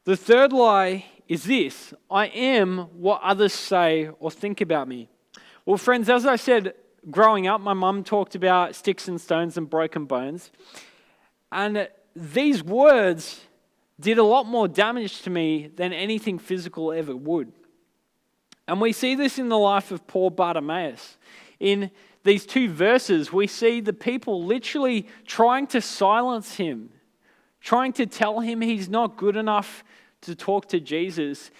The third lie is this: I am what others say or think about me. Well, friends, as I said, growing up, my mum talked about sticks and stones and broken bones. And these words did a lot more damage to me than anything physical ever would. And we see this in the life of poor Bartimaeus. In these two verses, we see the people literally trying to silence him, trying to tell him he's not good enough to talk to Jesus,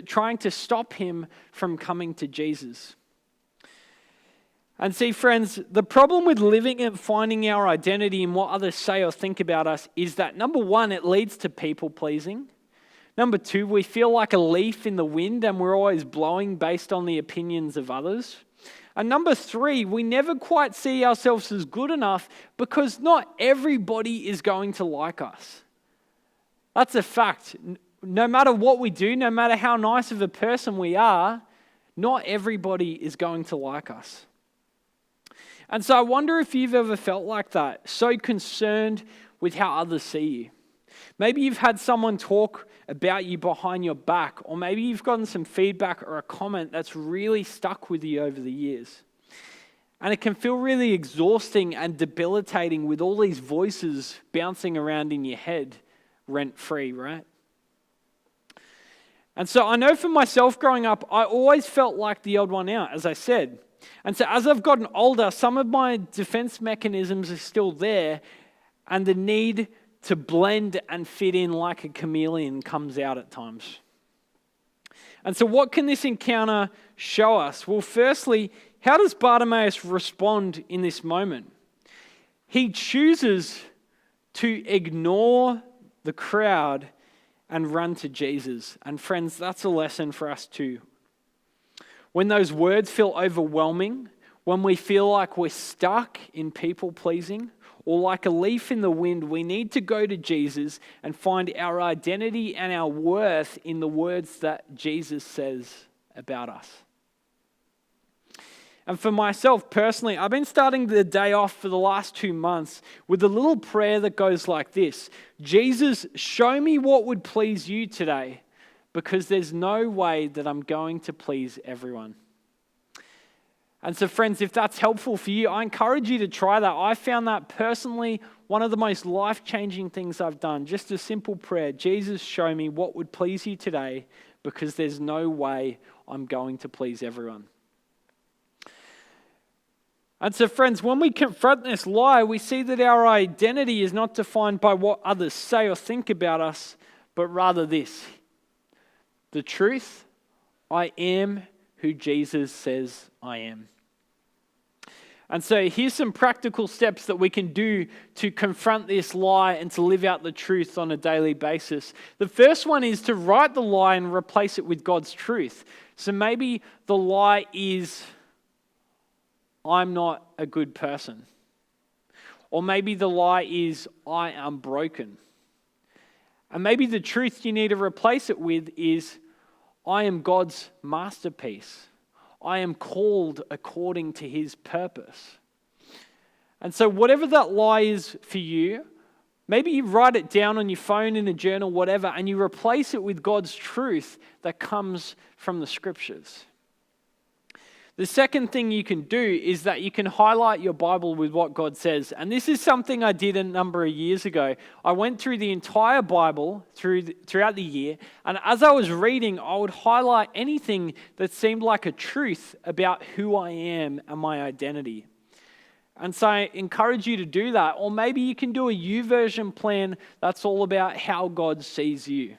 trying to stop him from coming to Jesus. And see, friends, the problem with living and finding our identity in what others say or think about us is that, number one, it leads to people pleasing. Number two, we feel like a leaf in the wind and we're always blowing based on the opinions of others. And number three, we never quite see ourselves as good enough because not everybody is going to like us. That's a fact. No matter what we do, no matter how nice of a person we are, not everybody is going to like us. And so I wonder if you've ever felt like that, so concerned with how others see you. Maybe you've had someone talk about you behind your back, or maybe you've gotten some feedback or a comment that's really stuck with you over the years. And it can feel really exhausting and debilitating with all these voices bouncing around in your head, rent-free, right? And so I know for myself growing up, I always felt like the odd one out, as I said. And so as I've gotten older, some of my defense mechanisms are still there, and the need to blend and fit in like a chameleon comes out at times. And so what can this encounter show us? Well, firstly, how does Bartimaeus respond in this moment? He chooses to ignore the crowd and run to Jesus. And friends, that's a lesson for us too. When those words feel overwhelming, when we feel like we're stuck in people pleasing, or like a leaf in the wind, we need to go to Jesus and find our identity and our worth in the words that Jesus says about us. And for myself personally, I've been starting the day off for the last 2 months with a little prayer that goes like this: Jesus, show me what would please you today, because there's no way that I'm going to please everyone. And so friends, if that's helpful for you, I encourage you to try that. I found that personally one of the most life-changing things I've done. Just a simple prayer: Jesus, show me what would please you today, because there's no way I'm going to please everyone. And so friends, when we confront this lie, we see that our identity is not defined by what others say or think about us, but rather this: the truth, I am who Jesus says I am. And so here's some practical steps that we can do to confront this lie and to live out the truth on a daily basis. The first one is to write the lie and replace it with God's truth. So maybe the lie is, I'm not a good person. Or maybe the lie is, I am broken. And maybe the truth you need to replace it with is, I am God's masterpiece. I am called according to his purpose. And so whatever that lie is for you, maybe you write it down on your phone, in a journal, whatever, and you replace it with God's truth that comes from the scriptures. The second thing you can do is that you can highlight your Bible with what God says. And this is something I did a number of years ago. I went through the entire Bible throughout the year, and as I was reading, I would highlight anything that seemed like a truth about who I am and my identity. And so I encourage you to do that. Or maybe you can do a YouVersion plan that's all about how God sees you.